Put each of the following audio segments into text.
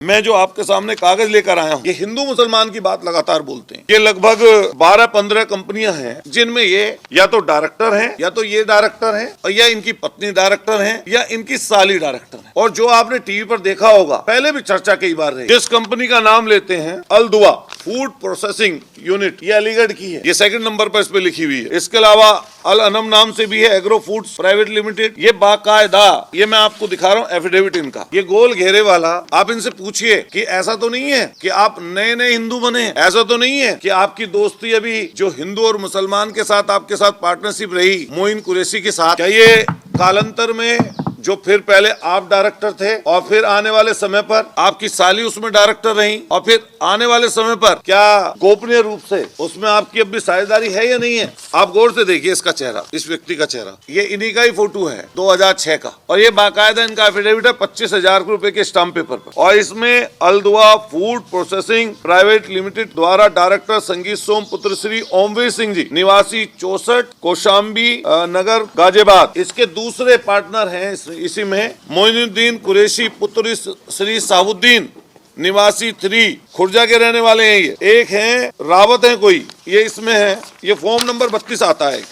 मैं जो आपके सामने कागज लेकर आया हूँ, ये हिंदू मुसलमान की बात लगातार बोलते हैं। ये लगभग 12-15 कंपनियां हैं जिनमें ये या तो डायरेक्टर हैं, या तो ये डायरेक्टर हैं, और या इनकी पत्नी डायरेक्टर हैं, या इनकी साली डायरेक्टर है। और जो आपने टीवी पर देखा होगा, पहले भी चर्चा कई बार रही, जिस कंपनी का नाम लेते हैं अल दुआ फूड प्रोसेसिंग यूनिट, ये अलीगढ़ की है, ये 2nd नंबर पर इस पे लिखी हुई है। इसके अलावा अल अनम नाम से भी है, एग्रो फूड्स प्राइवेट लिमिटेड। ये बाकायदा, ये मैं आपको दिखा रहा हूँ एफिडेविट इनका, ये गोल घेरे वाला। आप इनसे पूछिए कि ऐसा तो नहीं है कि आप नए नए हिंदू बने, ऐसा तो नहीं है कि आपकी दोस्ती अभी जो हिंदू और मुसलमान के साथ आपके साथ पार्टनरशिप रही मोइन कुरैशी के साथ, क्या ये कालांतर में जो फिर पहले आप डायरेक्टर थे और फिर आने वाले समय पर आपकी साली उसमें डायरेक्टर रही, और फिर आने वाले समय पर क्या गोपनीय रूप से उसमें आपकी अब भी साझेदारी है या नहीं है? आप गौर से देखिए इसका चेहरा, इस व्यक्ति का चेहरा, ये इन्हीं का ही फोटो है 2006 का, और ये बाकायदा इनका एफिडेविट है 25,000 रुपए के स्टाम्प पेपर पर। और इसमें अल दुआ फूड प्रोसेसिंग प्राइवेट लिमिटेड द्वारा डायरेक्टर संगीत सोम पुत्र श्री ओमवीर सिंह जी, निवासी 64 कौशाम्बी नगर गाजियाबाद। इसके दूसरे पार्टनर हैं इसी में मोइनुद्दीन कुरैशी पुत्र श्री साहुद्दीन, निवासी 3 खुर्जा के रहने वाले हैं। ये एक हैं रावत हैं कोई, ये इसमें है, ये फॉर्म नंबर 32 आता है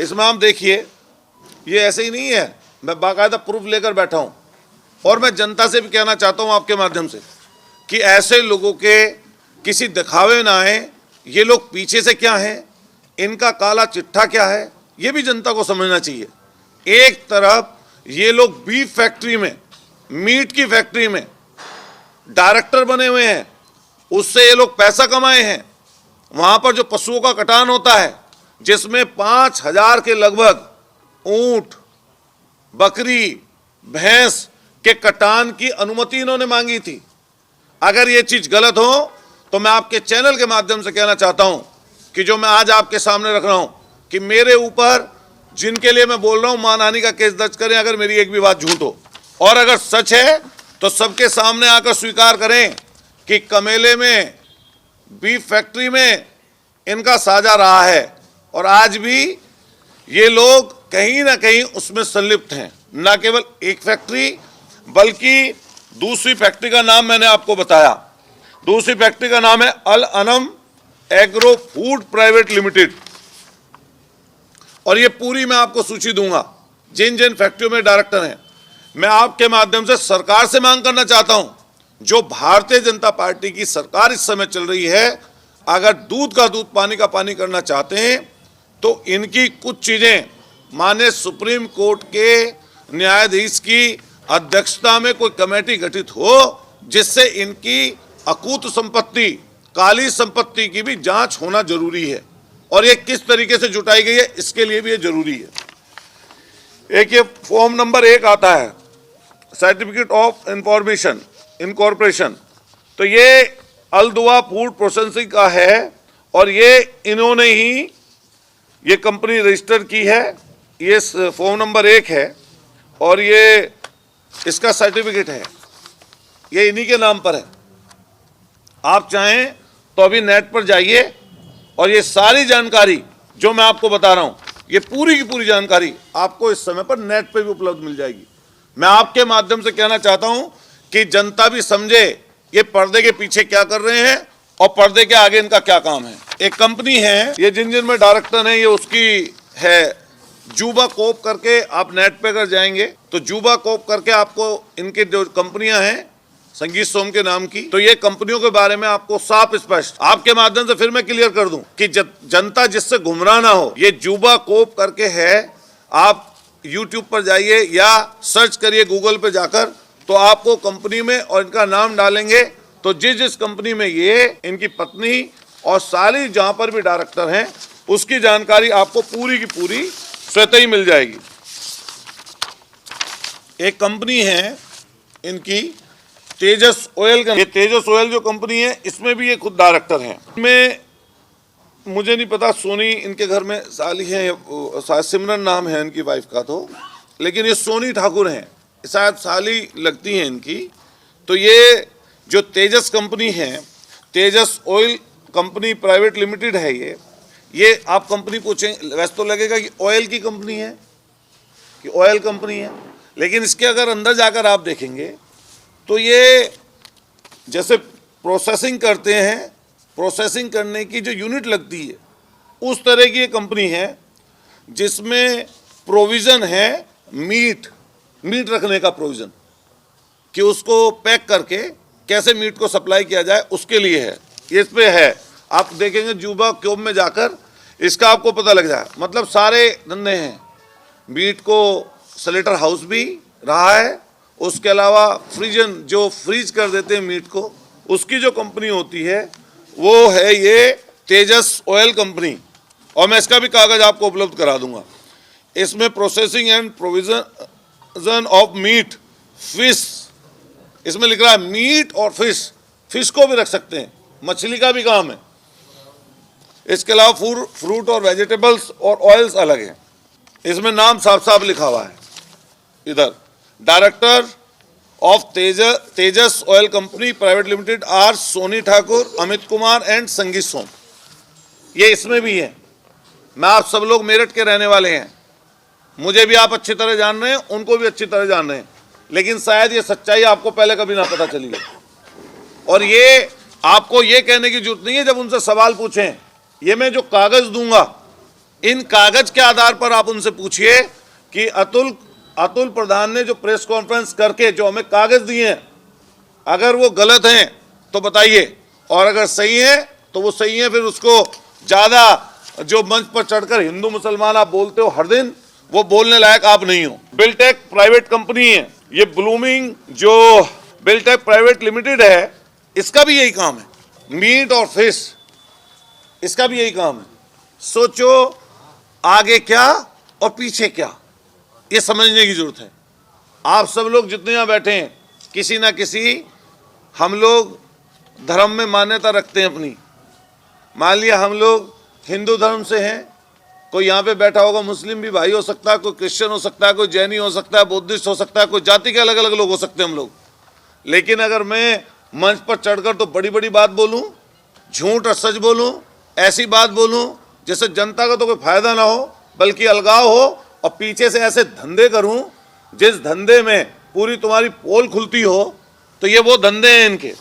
इसमें। आप देखिए, ये ऐसे ही नहीं है, मैं बाकायदा प्रूफ लेकर बैठा हूं। और मैं जनता से भी कहना चाहता हूं आपके माध्यम से कि ऐसे लोगों के किसी दिखावे ना आए। ये लोग पीछे से क्या है, इनका काला चिट्ठा क्या है, ये भी जनता को समझना चाहिए। एक तरफ ये लोग बीफ फैक्ट्री में, मीट की फैक्ट्री में डायरेक्टर बने हुए हैं, उससे ये लोग पैसा कमाए हैं। वहां पर जो पशुओं का कटान होता है, जिसमें 5,000 के लगभग ऊंट, बकरी, भैंस के कटान की अनुमति इन्होंने मांगी थी। अगर ये चीज गलत हो तो मैं आपके चैनल के माध्यम से कहना चाहता हूं कि जो मैं आज आपके सामने रख रहा हूं कि मेरे ऊपर जिनके लिए मैं बोल रहा हूं मानहानि का केस दर्ज करें अगर मेरी एक भी बात झूठ हो, और अगर सच है तो सबके सामने आकर स्वीकार करें कि कमेले में बीफ फैक्ट्री में इनका साझा रहा है, और आज भी ये लोग कहीं ना कहीं उसमें संलिप्त हैं। न केवल एक फैक्ट्री बल्कि दूसरी फैक्ट्री का नाम मैंने आपको बताया, दूसरी फैक्ट्री का नाम है Al Anam agro food private limited. और ये पूरी मैं आपको सूची दूंगा जिन जिन फैक्ट्रियों में डायरेक्टर हैं। मैं आपके माध्यम से सरकार से मांग करना चाहता हूं, जो भारतीय जनता पार्टी की सरकार इस समय चल रही है, अगर दूध का दूध पानी का पानी करना चाहते हैं तो इनकी कुछ चीजें माननीय सुप्रीम कोर्ट के न्यायाधीश की अध्यक्षता में कोई कमेटी गठित हो, जिससे इनकी अकूत संपत्ति, काली संपत्ति की भी जांच होना जरूरी है। और ये किस तरीके से जुटाई गई है इसके लिए भी ये जरूरी है। एक ये फॉर्म नंबर 1 आता है, सर्टिफिकेट ऑफ इंफॉर्मेशन इनकॉर्पोरेशन, तो ये अल दुआ फूड प्रोसेसिंग का है, और ये इन्होंने ही ये कंपनी रजिस्टर की है। ये फॉर्म नंबर 1 है और ये इसका सर्टिफिकेट है, ये इन्हीं के नाम पर है। आप चाहें तो अभी नेट पर जाइए और ये सारी जानकारी जो मैं आपको बता रहा हूं, ये पूरी की पूरी जानकारी आपको इस समय पर नेट पे भी उपलब्ध मिल जाएगी। मैं आपके माध्यम से कहना चाहता हूं कि जनता भी समझे ये पर्दे के पीछे क्या कर रहे हैं और पर्दे के आगे इनका क्या काम है। एक कंपनी है, ये जिन जिन में डायरेक्टर है, ये उसकी है जूबा कोप करके। आप नेट पे अगर जाएंगे तो जूबा कोप करके आपको इनके जो कंपनियां हैं संगीत सोम के नाम की, तो ये कंपनियों के बारे में आपको साफ स्पष्ट आपके माध्यम से फिर मैं क्लियर कर दूं कि जनता जिससे गुमराह ना हो, ये जूबा कोप करके है। आप YouTube पर जाइए या सर्च करिए गूगल पे जाकर, तो आपको कंपनी में और इनका नाम डालेंगे तो जिस जिस कंपनी में ये इनकी पत्नी और साली जहां पर भी डायरेक्टर हैं उसकी जानकारी आपको पूरी की पूरी स्वतः ही मिल जाएगी। एक कंपनी है इनकी तेजस ऑयल का, ये तेजस ऑयल जो कंपनी है इसमें भी ये खुद डायरेक्टर हैं। इनमें मुझे नहीं पता सोनी इनके घर में साली है या सिमरन नाम है इनकी वाइफ का, तो लेकिन ये सोनी ठाकुर हैं, शायद साली लगती हैं इनकी। तो ये जो तेजस कंपनी है, तेजस ऑयल कंपनी प्राइवेट लिमिटेड है, ये आप कंपनी पूछें वैसे तो लगेगा कि ऑयल की कंपनी है कि ऑयल कंपनी है, लेकिन इसके अगर अंदर जाकर आप देखेंगे तो ये जैसे प्रोसेसिंग करते हैं, प्रोसेसिंग करने की जो यूनिट लगती है, उस तरह की एक कंपनी है जिसमें प्रोविज़न है मीट रखने का प्रोविज़न, कि उसको पैक करके कैसे मीट को सप्लाई किया जाए, उसके लिए है। ये इस पे है, आप देखेंगे जुबा क्यूब में जाकर इसका आपको पता लग जाए। मतलब सारे धंधे हैं। मीट को स्लेटर हाउस भी रहा है, उसके अलावा फ्रीजन जो फ्रीज कर देते हैं मीट को, उसकी जो कंपनी होती है वो है ये तेजस ऑयल कंपनी, और मैं इसका भी कागज़ आपको उपलब्ध करा दूंगा। इसमें processing and provision of meat fish, इसमें लिख रहा है मीट और फिश को भी रख सकते हैं, मछली का भी काम है। इसके अलावा फ्रूट और वेजिटेबल्स और ऑयल्स अलग हैं। इसमें नाम साफ साफ लिखा हुआ है इधर, director of Tejas oil company private limited are Soni Thakur, Amit Kumar and Sangeet Som. ये इसमें भी है। मैं आप सब लोग मेरठ के रहने वाले हैं, मुझे भी आप अच्छी तरह जान रहे हैं, उनको भी अच्छी तरह जान रहे हैं, लेकिन शायद ये सच्चाई आपको पहले कभी ना पता चली है। और ये आपको ये कहने की जरूरत नहीं है जब उनसे सवाल पूछें, ये मैं जो कागज दूंगा, इन कागज के आधार पर आप उनसे पूछिए कि अतुल प्रधान ने जो प्रेस कॉन्फ्रेंस करके जो हमें कागज दिए हैं, अगर वो गलत हैं तो बताइए, और अगर सही है तो वो सही है। फिर उसको ज़्यादा जो मंच पर चढ़कर हिंदू मुसलमान आप बोलते हो हर दिन, वो बोलने लायक आप नहीं हो। बिल्टेक प्राइवेट कंपनी है, ये ब्लूमिंग जो बिल्टेक प्राइवेट लिमिटेड है, इसका भी यही काम है, मीट और फिश, इसका भी यही काम है। सोचो आगे क्या और पीछे क्या, ये समझने की जरूरत है। आप सब लोग जितने यहाँ बैठे हैं, किसी ना किसी हम लोग धर्म में मान्यता रखते हैं अपनी। मान लिया हम लोग हिंदू धर्म से हैं, कोई यहाँ पे बैठा होगा मुस्लिम भी भाई हो सकता है, कोई क्रिश्चियन हो सकता है, कोई जैनी हो सकता है, बुद्धिस्ट हो सकता है, कोई जाति के अलग अलग लोग हो सकते हैं हम लोग। लेकिन अगर मैं मंच पर चढ़कर तो बड़ी बड़ी बात बोलूं, झूठ और सच बोलूं, ऐसी बात बोलूं जिससे जनता का तो कोई फायदा ना हो बल्कि अलगाव हो, और पीछे से ऐसे धंधे करूं जिस धंधे में पूरी तुम्हारी पोल खुलती हो, तो ये वो धंधे हैं इनके।